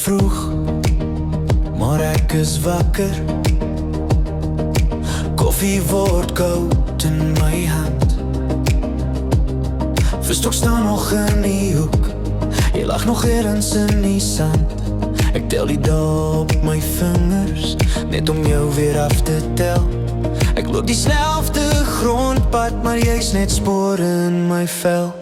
vroeg, maar ek is wakker. Koffie word koud in my hand. Verstok staan nog in die hoek. Jy lag nog ergens in die sand. Ek tel die dae op my vingers, net om jou weer af te tel. Ek loop dieselfde grondpad, maar jy's net spore in my vel.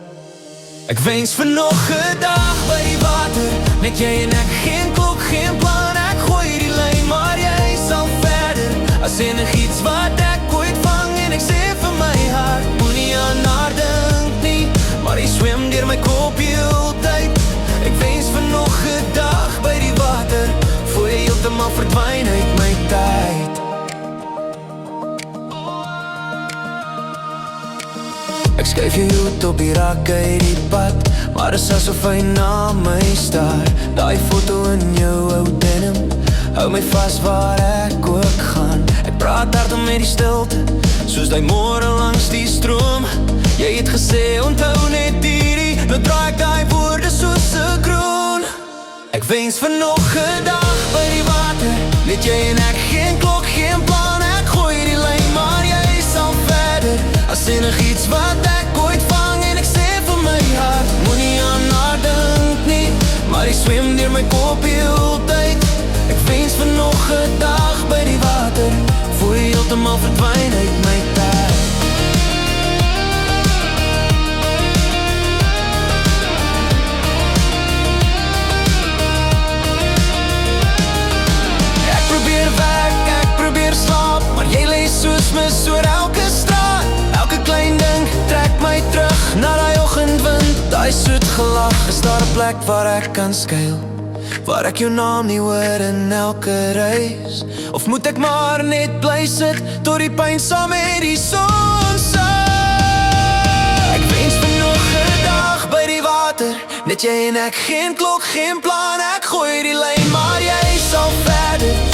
Ek wens vir nog 'n dag by die water, net jy en ek, geen klok, geen plan. Ek gooi die lyn, maar jy sal verder. As enigiets wat ek ooit vang, en ek sê vir my hart, moenie aan haar dink nie, maar jy swem deur my kop heeltyd. Ek wens vir nog 'n dag by die water, voor jy heeltemal verdwyn uit my tyd. Ek skuif jou uit op die rak uit die pad, maar is asof hy na my staar. Daai foto in jou ou denim hou my vas waar ek ook gaan. Ek praat hard om met die stilte, soos die môre langs die stroom. Jy het gesê, onthou net hierdie, nou draai ek die woorde soos 'n kroon. Ek wens vir nog 'n dag by die water, net jy en ek, geen klok, geen plan. Ek gooi die lyn, maar jy sal verder. As enigiets wat ek ooit vang, en ek sê vir my hart, moenie aan haar dink nie, maar jy swem deur my kop heeltyd. Ek wens vir nog 'n dag by die water, voor jy heeltemal verdwyn uit my tyd. Ek probeer werk, ek probeer slaap, maar jy lees soos mis oor elke straat. Elke klein ding trek my terug na die oggendwind. Die soet gelach, is daar 'n plek waar ek kan skuil, waar ek jou naam nie hoor in elke reis? Of moet ek maar net bly sit, tot die pyn saam met die son Ek wens vir nog 'n dag by die water, net jy en ek, geen klok, geen plan. Ek gooi die lyn, maar jy sal verder.